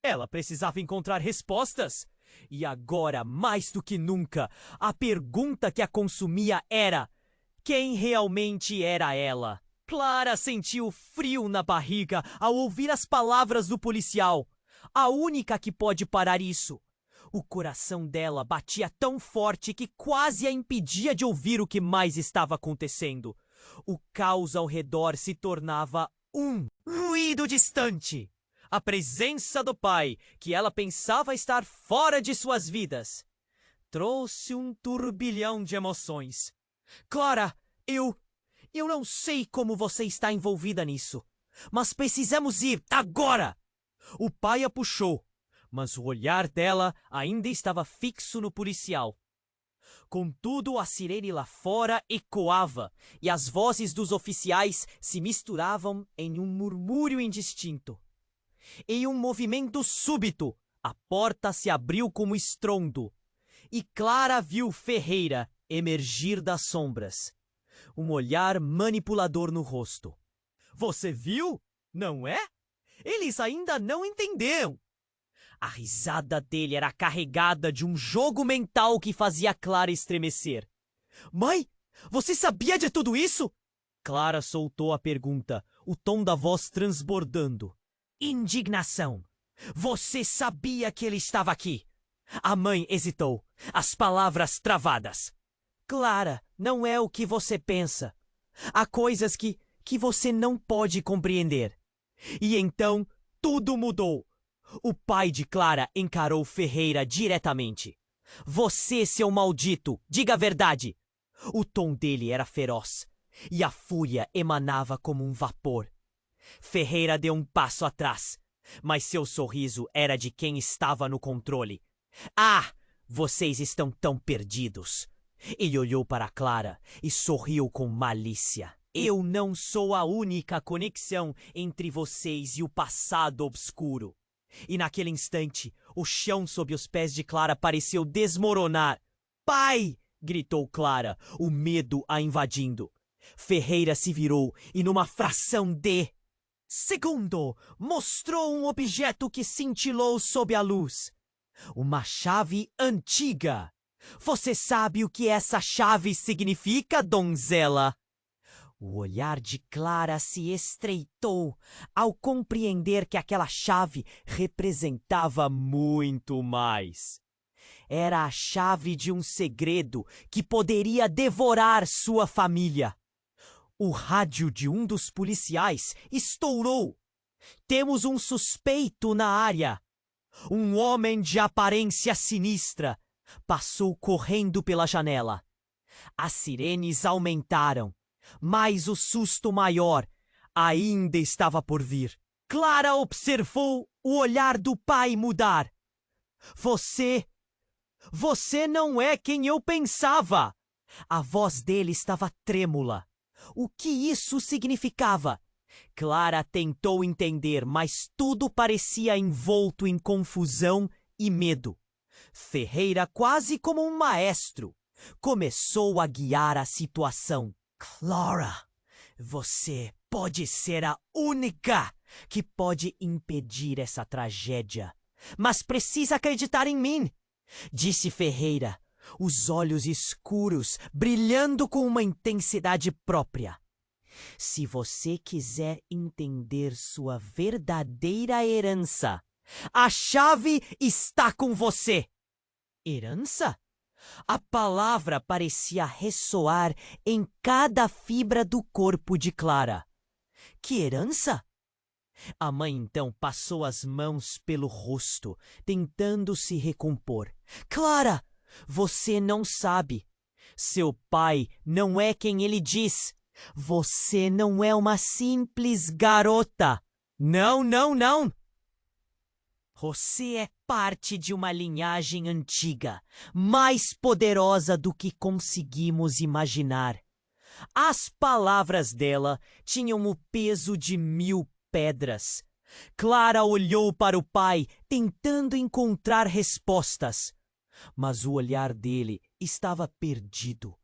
Ela precisava encontrar respostas. E agora, mais do que nunca, a pergunta que a consumia era: quem realmente era ela? Clara sentiu frio na barriga ao ouvir as palavras do policial. A única que pode parar isso. O coração dela batia tão forte que quase a impedia de ouvir o que mais estava acontecendo. O caos ao redor se tornava um ruído distante. A presença do pai, que ela pensava estar fora de suas vidas, trouxe um turbilhão de emoções. Clara, eu não sei como você está envolvida nisso, mas precisamos ir agora! O pai a puxou, mas o olhar dela ainda estava fixo no policial. Contudo, a sirene lá fora ecoava e as vozes dos oficiais se misturavam em um murmúrio indistinto. Em um movimento súbito, a porta se abriu como estrondo e Clara viu Ferreira emergir das sombras, um olhar manipulador no rosto. Você viu? Não é? Eles ainda não entenderam. A risada dele era carregada de um jogo mental que fazia Clara estremecer. Mãe, você sabia de tudo isso? Clara soltou a pergunta, o tom da voz transbordando. Indignação. Você sabia que ele estava aqui? A mãe hesitou, as palavras travadas. Clara, não é o que você pensa. Há coisas que você não pode compreender. E então, tudo mudou. O pai de Clara encarou Ferreira diretamente. Você, seu maldito, diga a verdade. O tom dele era feroz, e a fúria emanava como um vapor. Ferreira deu um passo atrás, mas seu sorriso era de quem estava no controle. Ah, vocês estão tão perdidos. Ele olhou para Clara e sorriu com malícia. Eu não sou a única conexão entre vocês e o passado obscuro. E naquele instante, o chão sob os pés de Clara pareceu desmoronar. Pai! Gritou Clara, o medo a invadindo. Ferreira se virou e numa fração de segundo, mostrou um objeto que cintilou sob a luz. Uma chave antiga. Você sabe o que essa chave significa, donzela? O olhar de Clara se estreitou ao compreender que aquela chave representava muito mais. Era a chave de um segredo que poderia devorar sua família. O rádio de um dos policiais estourou. Temos um suspeito na área. Um homem de aparência sinistra passou correndo pela janela. As sirenes aumentaram, mas o susto maior ainda estava por vir. Clara observou o olhar do pai mudar. Você não é quem eu pensava! A voz dele estava trêmula. O que isso significava? Clara tentou entender, mas tudo parecia envolto em confusão e medo. Ferreira, quase como um maestro, começou a guiar a situação. Clara, você pode ser a única que pode impedir essa tragédia. Mas precisa acreditar em mim, disse Ferreira, os olhos escuros brilhando com uma intensidade própria. Se você quiser entender sua verdadeira herança, a chave está com você. Herança? A palavra parecia ressoar em cada fibra do corpo de Clara. Que herança? A mãe então passou as mãos pelo rosto, tentando se recompor. Clara, você não sabe. Seu pai não é quem ele diz. Você não é uma simples garota. Não, não, não. Você é parte de uma linhagem antiga, mais poderosa do que conseguimos imaginar. As palavras dela tinham o peso de 1000 pedras. Clara olhou para o pai, tentando encontrar respostas. Mas o olhar dele estava perdido,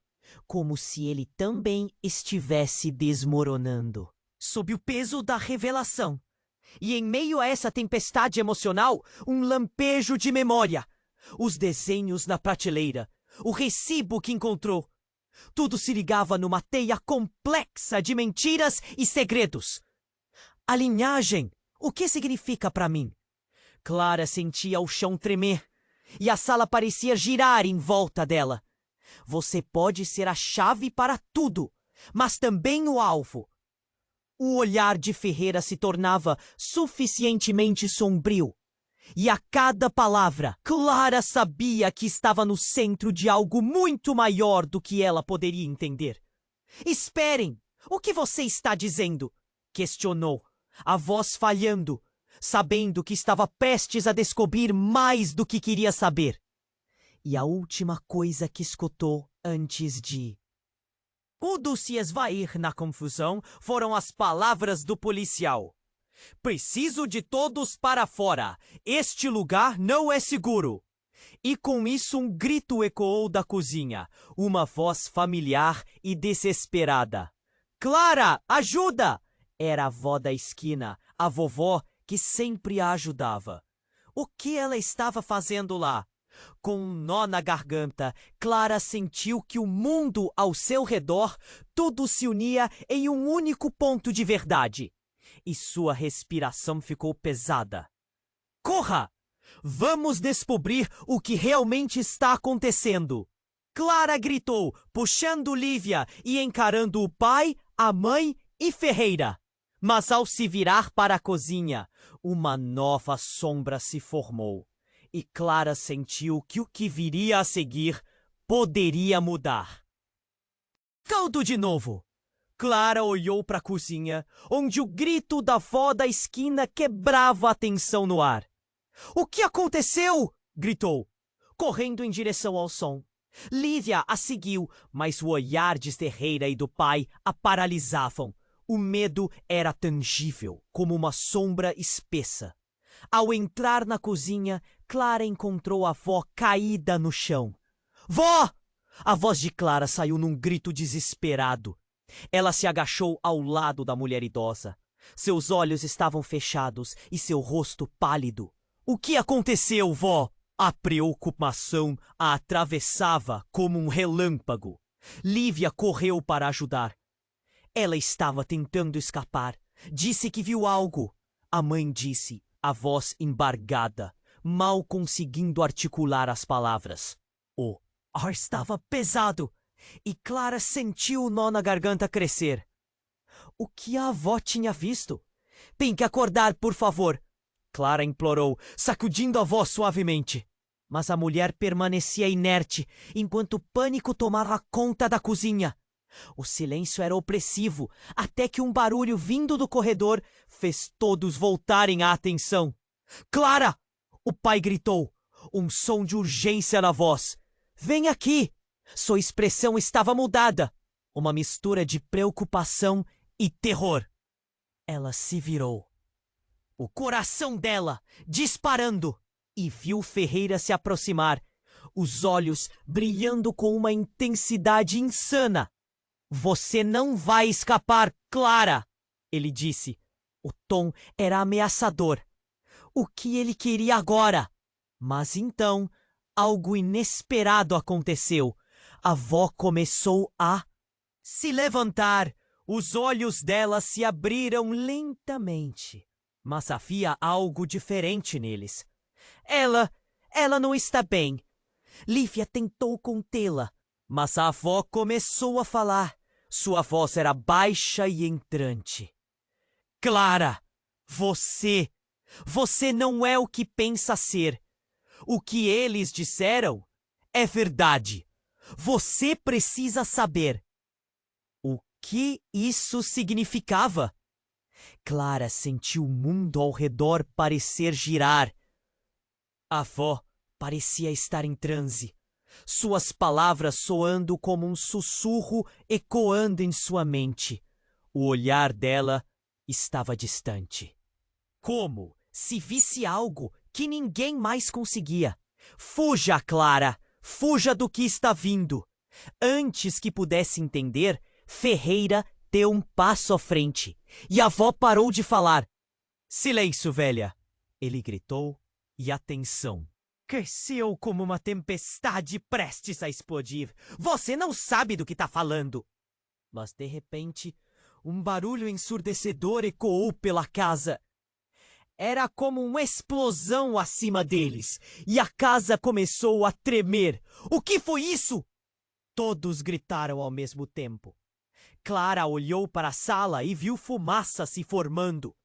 como se ele também estivesse desmoronando. Sob o peso da revelação, e em meio a essa tempestade emocional, um lampejo de memória. Os desenhos na prateleira, o recibo que encontrou. Tudo se ligava numa teia complexa de mentiras e segredos. A linhagem, o que significa para mim? Clara sentia o chão tremer e a sala parecia girar em volta dela. Você pode ser a chave para tudo, mas também o alvo. O olhar de Ferreira se tornava suficientemente sombrio. E a cada palavra, Clara sabia que estava no centro de algo muito maior do que ela poderia entender. Esperem! O que você está dizendo? Questionou, a voz falhando, sabendo que estava prestes a descobrir mais do que queria saber. E a última coisa que escutou antes de tudo se esvair na confusão foram as palavras do policial. Preciso de todos para fora. Este lugar não é seguro. E com isso um grito ecoou da cozinha, uma voz familiar e desesperada. Clara, ajuda! Era a avó da esquina, a vovó que sempre a ajudava. O que ela estava fazendo lá? Com um nó na garganta, Clara sentiu que o mundo ao seu redor, tudo se unia em um único ponto de verdade. E sua respiração ficou pesada. Corra! Vamos descobrir o que realmente está acontecendo! Clara gritou, puxando Lívia e encarando o pai, a mãe e Ferreira. Mas ao se virar para a cozinha, uma nova sombra se formou. E Clara sentiu que o que viria a seguir poderia mudar. Tudo de novo! Clara olhou para a cozinha, onde o grito da avó da esquina quebrava a tensão no ar. O que aconteceu? Gritou, correndo em direção ao som. Lívia a seguiu, mas o olhar de Ferreira e do pai a paralisavam. O medo era tangível, como uma sombra espessa. Ao entrar na cozinha, Clara encontrou a avó caída no chão. Vó! A voz de Clara saiu num grito desesperado. Ela se agachou ao lado da mulher idosa. Seus olhos estavam fechados e seu rosto pálido. O que aconteceu, vó? A preocupação a atravessava como um relâmpago. Lívia correu para ajudar. Ela estava tentando escapar. Disse que viu algo. A mãe disse, a voz embargada, mal conseguindo articular as palavras. O ar estava pesado e Clara sentiu o nó na garganta crescer. O que a avó tinha visto? Tem que acordar, por favor, Clara implorou, sacudindo a voz suavemente. Mas a mulher permanecia inerte, enquanto o pânico tomava conta da cozinha. O silêncio era opressivo, até que um barulho vindo do corredor fez todos voltarem a atenção. Clara! O pai gritou, um som de urgência na voz. Vem aqui! Sua expressão estava mudada, uma mistura de preocupação e terror. Ela se virou. O coração dela disparando, e viu Ferreira se aproximar, os olhos brilhando com uma intensidade insana. Você não vai escapar, Clara! Ele disse. O tom era ameaçador. O que ele queria agora? Mas então, algo inesperado aconteceu. A avó começou a se levantar. Os olhos dela se abriram lentamente. Mas havia algo diferente neles. Ela não está bem. Lívia tentou contê-la, mas a avó começou a falar. Sua voz era baixa e entrante. Clara, você não é o que pensa ser. O que eles disseram é verdade. Você precisa saber. O que isso significava? Clara sentiu o mundo ao redor parecer girar. A avó parecia estar em transe, suas palavras soando como um sussurro ecoando em sua mente. O olhar dela estava distante. Como se visse algo que ninguém mais conseguia. Fuja, Clara! Fuja do que está vindo! Antes que pudesse entender, Ferreira deu um passo à frente e a avó parou de falar. Silêncio, velha! Ele gritou e atenção. Cresceu como uma tempestade prestes a explodir. Você não sabe do que está falando. Mas de repente, um barulho ensurdecedor ecoou pela casa. Era como uma explosão acima deles, e a casa começou a tremer. O que foi isso? Todos gritaram ao mesmo tempo. Clara olhou para a sala e viu fumaça se formando.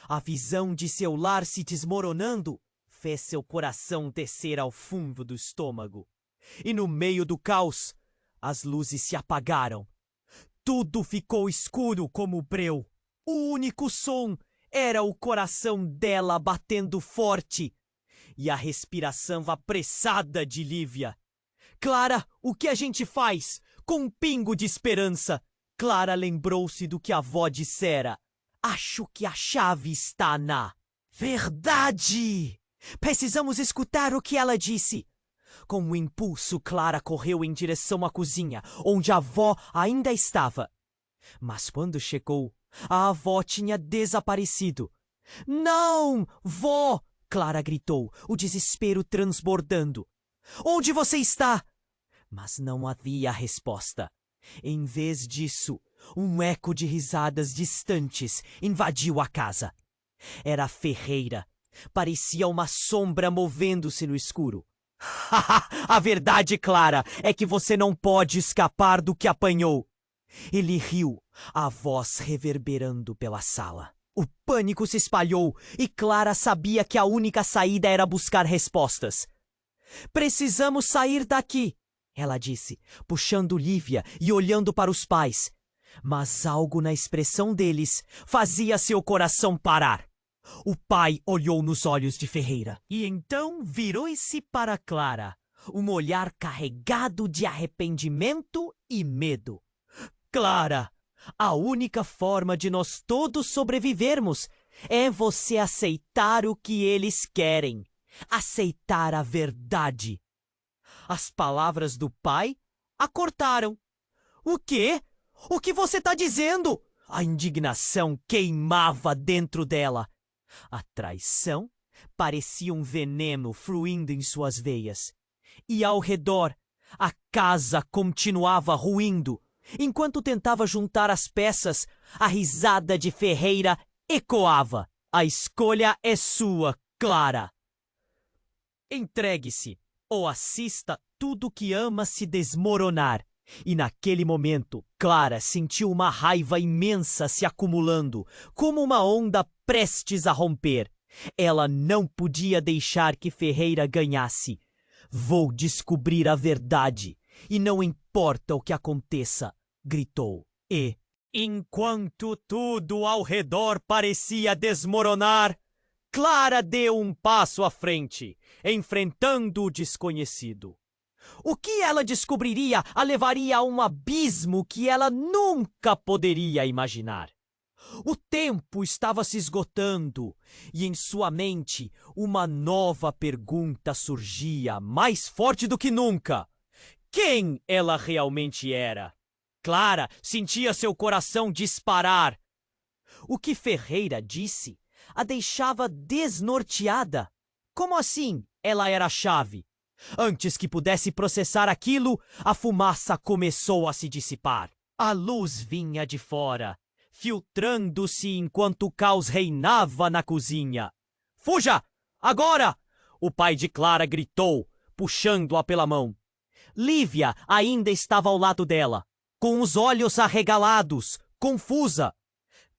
A visão de seu lar se desmoronando fez seu coração descer ao fundo do estômago. E no meio do caos, as luzes se apagaram. Tudo ficou escuro como breu. O único som era o coração dela batendo forte e a respiração apressada de Lívia. Clara, o que a gente faz? Com um pingo de esperança. Clara lembrou-se do que a avó dissera. Acho que a chave está na verdade. Precisamos escutar o que ela disse. Com um impulso, Clara correu em direção à cozinha, onde a avó ainda estava. Mas quando chegou, a avó tinha desaparecido. Não, vó! Clara gritou, o desespero transbordando. Onde você está? Mas não havia resposta. Em vez disso, um eco de risadas distantes invadiu a casa. Era Ferreira. Parecia uma sombra movendo-se no escuro. A verdade, Clara, é que você não pode escapar do que apanhou. Ele riu, a voz reverberando pela sala. O pânico se espalhou e Clara sabia que a única saída era buscar respostas. Precisamos sair daqui, ela disse, puxando Lívia e olhando para os pais. Mas algo na expressão deles fazia seu coração parar. O pai olhou nos olhos de Ferreira e então virou-se para Clara. um olhar carregado de arrependimento e medo. Clara, a única forma de nós todos sobrevivermos é você aceitar o que eles querem, aceitar a verdade. As palavras do pai a cortaram. O quê? O que você está dizendo? A indignação queimava dentro dela. A traição parecia um veneno fluindo em suas veias. E ao redor, a casa continuava ruindo. Enquanto tentava juntar as peças, a risada de Ferreira ecoava. A escolha é sua, Clara. Entregue-se ou assista tudo que ama se desmoronar. E naquele momento, Clara sentiu uma raiva imensa se acumulando, como uma onda prestes a romper. Ela não podia deixar que Ferreira ganhasse. Vou descobrir a verdade, e não importa o que aconteça, gritou. E, enquanto tudo ao redor parecia desmoronar, Clara deu um passo à frente, enfrentando o desconhecido. O que ela descobriria a levaria a um abismo que ela nunca poderia imaginar. O tempo estava se esgotando e em sua mente uma nova pergunta surgia, mais forte do que nunca. Quem ela realmente era? Clara sentia seu coração disparar. O que Ferreira disse a deixava desnorteada. Como assim ela era a chave? Antes que pudesse processar aquilo, a fumaça começou a se dissipar. A luz vinha de fora, filtrando-se enquanto o caos reinava na cozinha. Fuja! Agora! O pai de Clara gritou, puxando-a pela mão. Lívia ainda estava ao lado dela, com os olhos arregalados, confusa.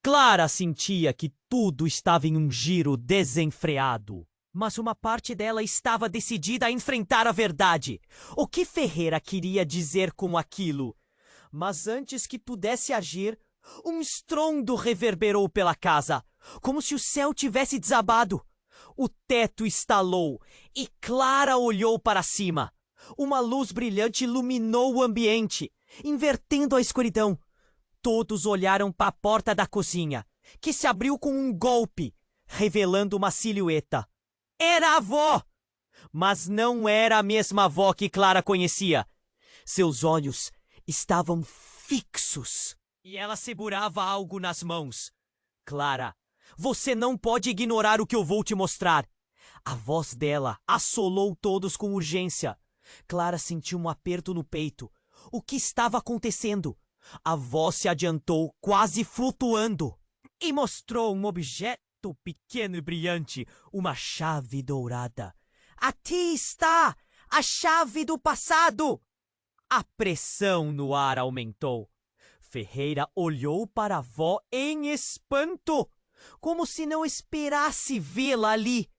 Clara sentia que tudo estava em um giro desenfreado. Mas uma parte dela estava decidida a enfrentar a verdade. O que Ferreira queria dizer com aquilo? Mas antes que pudesse agir, um estrondo reverberou pela casa, como se o céu tivesse desabado. O teto estalou e Clara olhou para cima. Uma luz brilhante iluminou o ambiente, invertendo a escuridão. Todos olharam para a porta da cozinha, que se abriu com um golpe, revelando uma silhueta. Era a avó! Mas não era a mesma avó que Clara conhecia. Seus olhos estavam fixos e ela segurava algo nas mãos. Clara, você não pode ignorar o que eu vou te mostrar. A voz dela assolou todos com urgência. Clara sentiu um aperto no peito. O que estava acontecendo? A voz se adiantou, quase flutuando, e mostrou um objeto pequeno e brilhante, uma chave dourada. Aqui está! A chave do passado! A pressão no ar aumentou. Ferreira olhou para a avó em espanto, como se não esperasse vê-la ali.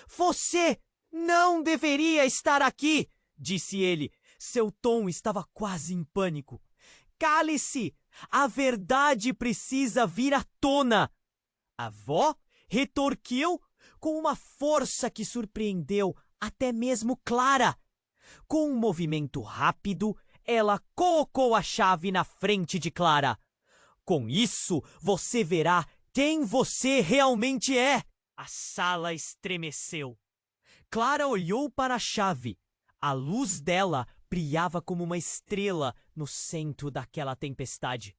Você não deveria estar aqui, disse ele. Seu tom estava quase em pânico. Cale-se! A verdade precisa vir à tona. A avó retorquiu com uma força que surpreendeu até mesmo Clara. Com um movimento rápido, ela colocou a chave na frente de Clara. Com isso, você verá quem você realmente é. A sala estremeceu. Clara olhou para a chave. A luz dela brilhava como uma estrela no centro daquela tempestade.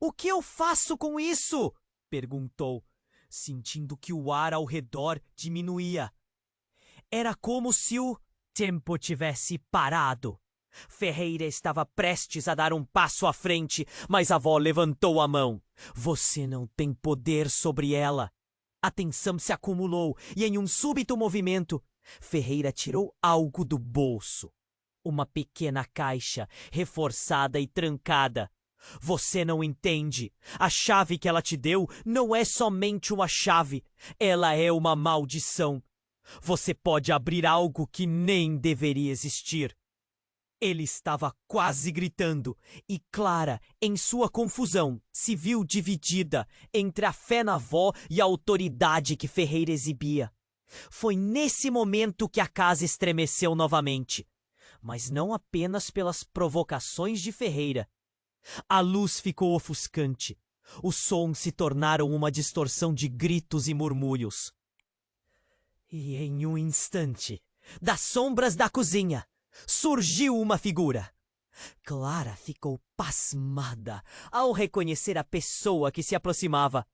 O que eu faço com isso? Perguntou, sentindo que o ar ao redor diminuía. Era como se o tempo tivesse parado. Ferreira estava prestes a dar um passo à frente, mas a avó levantou a mão. Você não tem poder sobre ela. A tensão se acumulou e em um súbito movimento, Ferreira tirou algo do bolso. Uma pequena caixa, reforçada e trancada. Você não entende. A chave que ela te deu não é somente uma chave. Ela é uma maldição. Você pode abrir algo que nem deveria existir. Ele estava quase gritando, e Clara, em sua confusão, se viu dividida entre a fé na avó e a autoridade que Ferreira exibia. Foi nesse momento que a casa estremeceu novamente. mas não apenas pelas provocações de Ferreira. A luz ficou ofuscante. Os sons se tornaram uma distorção de gritos e murmúrios. E em um instante, das sombras da cozinha, surgiu uma figura. Clara ficou pasmada ao reconhecer a pessoa que se aproximava.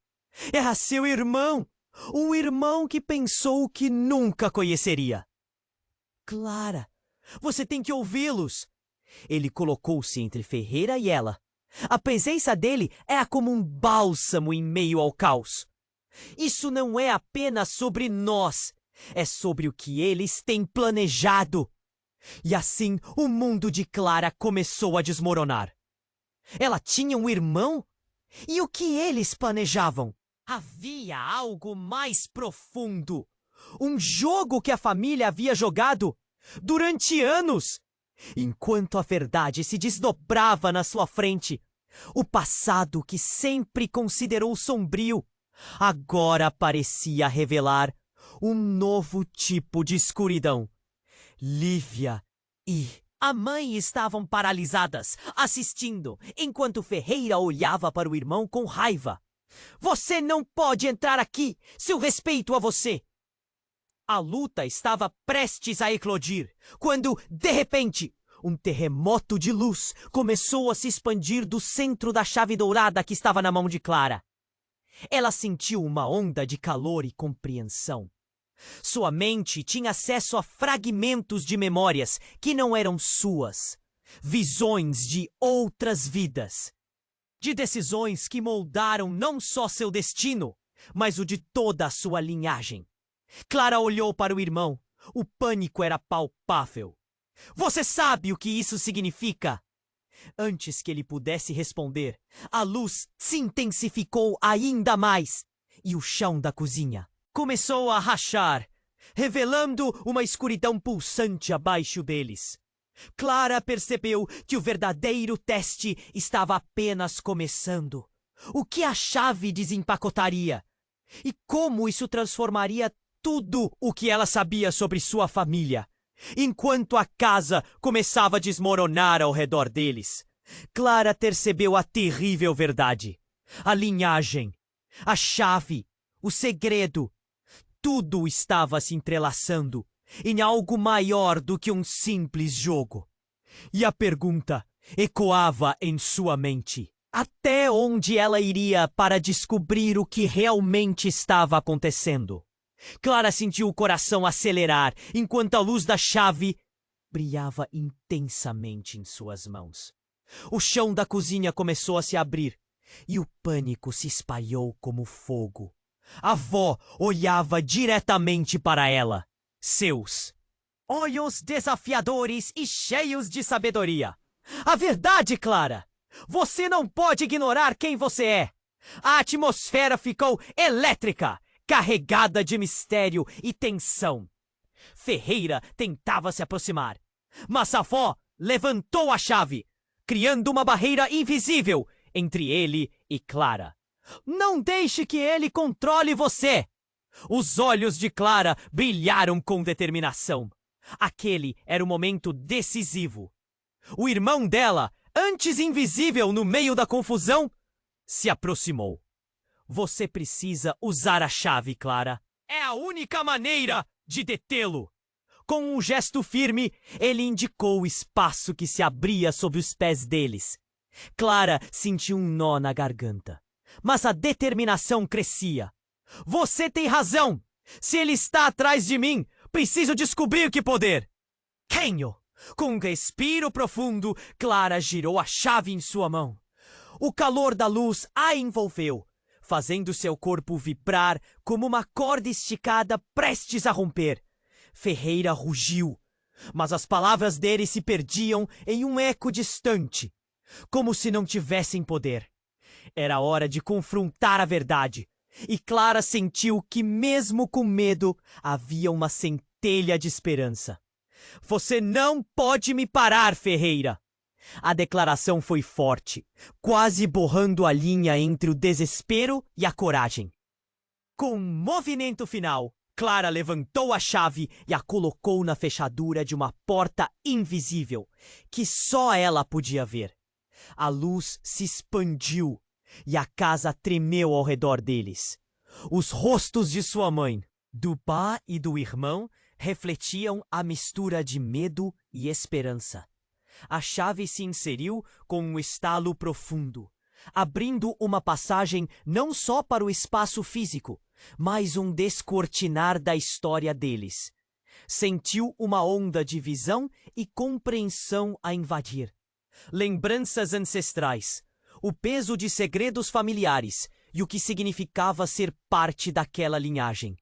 Era seu irmão, o irmão que pensou que nunca conheceria. Clara, você tem que ouvi-los. Ele colocou-se entre Ferreira e ela. A presença dele era como um bálsamo em meio ao caos. Isso não é apenas sobre nós, é sobre o que eles têm planejado. E assim o mundo de Clara começou a desmoronar. Ela tinha um irmão? E o que eles planejavam? Havia algo mais profundo. Um jogo que a família havia jogado durante anos. Enquanto a verdade se desdobrava na sua frente, o passado que sempre considerou sombrio, agora parecia revelar um novo tipo de escuridão. Lívia e a mãe estavam paralisadas, assistindo, enquanto Ferreira olhava para o irmão com raiva. Você não pode entrar aqui, se eu respeito a você! A luta estava prestes a eclodir, quando, de repente, um terremoto de luz começou a se expandir do centro da chave dourada que estava na mão de Clara. Ela sentiu uma onda de calor e compreensão. Sua mente tinha acesso a fragmentos de memórias que não eram suas, visões de outras vidas, de decisões que moldaram não só seu destino, mas o de toda a sua linhagem. Clara olhou para o irmão. O pânico era palpável. Você sabe o que isso significa? Antes que ele pudesse responder, a luz se intensificou ainda mais e o chão da cozinha começou a rachar, revelando uma escuridão pulsante abaixo deles. Clara percebeu que o verdadeiro teste estava apenas começando. O que a chave desempacotaria? E como isso transformaria tudo o que ela sabia sobre sua família? Enquanto a casa começava a desmoronar ao redor deles, Clara percebeu a terrível verdade. A linhagem, a chave, o segredo, tudo estava se entrelaçando em algo maior do que um simples jogo. E a pergunta ecoava em sua mente. Até onde ela iria para descobrir o que realmente estava acontecendo? Clara sentiu o coração acelerar enquanto a luz da chave brilhava intensamente em suas mãos. O chão da cozinha começou a se abrir e o pânico se espalhou como fogo. A avó olhava diretamente para ela. Seus olhos desafiadores e cheios de sabedoria. A verdade, Clara! Você não pode ignorar quem você é. A atmosfera ficou elétrica, carregada de mistério e tensão. Ferreira tentava se aproximar, mas a avó levantou a chave, criando uma barreira invisível entre ele e Clara. Não deixe que ele controle você! Os olhos de Clara brilharam com determinação. Aquele era o momento decisivo. O irmão dela, antes invisível no meio da confusão, se aproximou. Você precisa usar a chave, Clara. É a única maneira de detê-lo. Com um gesto firme, ele indicou o espaço que se abria sob os pés deles. Clara sentiu um nó na garganta, mas a determinação crescia. Você tem razão! Se ele está atrás de mim, preciso descobrir que poder! Kenyo! Com um respiro profundo, Clara girou a chave em sua mão. O calor da luz a envolveu, fazendo seu corpo vibrar como uma corda esticada prestes a romper. Ferreira rugiu, mas as palavras dele se perdiam em um eco distante, como se não tivessem poder. Era hora de confrontar a verdade, e Clara sentiu que, mesmo com medo, havia uma centelha de esperança. Você não pode me parar, Ferreira! A declaração foi forte, quase borrando a linha entre o desespero e a coragem. Com um movimento final, Clara levantou a chave e a colocou na fechadura de uma porta invisível, que só ela podia ver. A luz se expandiu e a casa tremeu ao redor deles. Os rostos de sua mãe, do pai e do irmão refletiam a mistura de medo e esperança. A chave se inseriu com um estalo profundo, abrindo uma passagem não só para o espaço físico, mas um descortinar da história deles. Sentiu uma onda de visão e compreensão a invadir. Lembranças ancestrais, o peso de segredos familiares e o que significava ser parte daquela linhagem.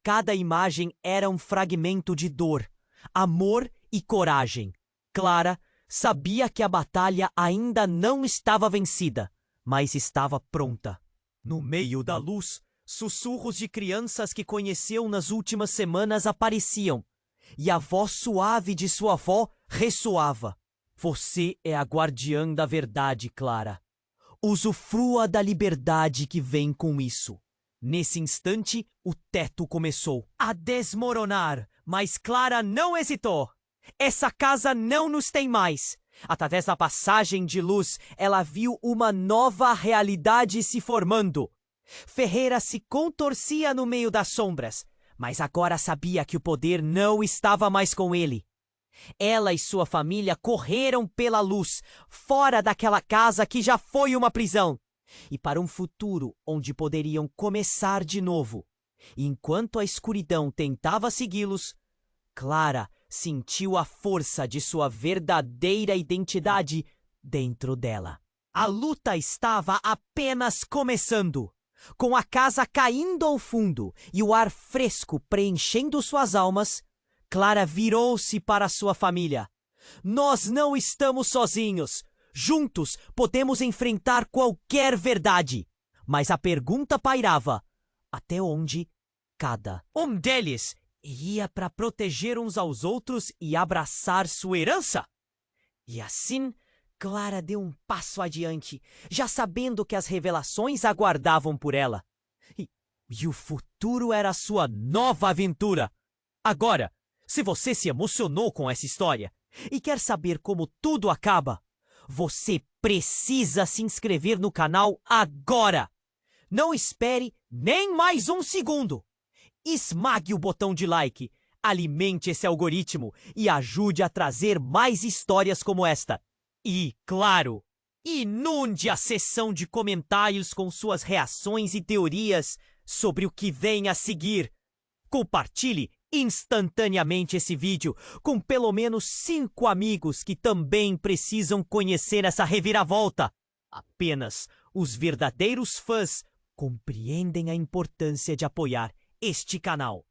Cada imagem era um fragmento de dor, amor e coragem. Clara sabia que a batalha ainda não estava vencida, mas estava pronta. No meio da luz, sussurros de crianças que conheceu nas últimas semanas apareciam, e a voz suave de sua avó ressoava. Você é a guardiã da verdade, Clara. Usufrua da liberdade que vem com isso. Nesse instante, o teto começou a desmoronar, mas Clara não hesitou. Essa casa não nos tem mais. Através da passagem de luz, ela viu uma nova realidade se formando. Ferreira se contorcia no meio das sombras, mas agora sabia que o poder não estava mais com ele. Ela e sua família correram pela luz, fora daquela casa que já foi uma prisão, e para um futuro onde poderiam começar de novo. Enquanto a escuridão tentava segui-los, Clara sentiu a força de sua verdadeira identidade dentro dela. A luta estava apenas começando. Com a casa caindo ao fundo e o ar fresco preenchendo suas almas, Clara virou-se para sua família. Nós não estamos sozinhos. Juntos podemos enfrentar qualquer verdade. Mas a pergunta pairava: até onde cada um deles ia para proteger uns aos outros e abraçar sua herança? E assim, Clara deu um passo adiante, já sabendo que as revelações aguardavam por ela. E o futuro era sua nova aventura. Agora, se você se emocionou com essa história e quer saber como tudo acaba, você precisa se inscrever no canal agora. Não espere nem mais um segundo. Esmague o botão de like, alimente esse algoritmo e ajude a trazer mais histórias como esta. E, claro, inunde a seção de comentários com suas reações e teorias sobre o que vem a seguir. Compartilhe instantaneamente esse vídeo com pelo menos 5 amigos que também precisam conhecer essa reviravolta. Apenas os verdadeiros fãs compreendem a importância de apoiar este canal.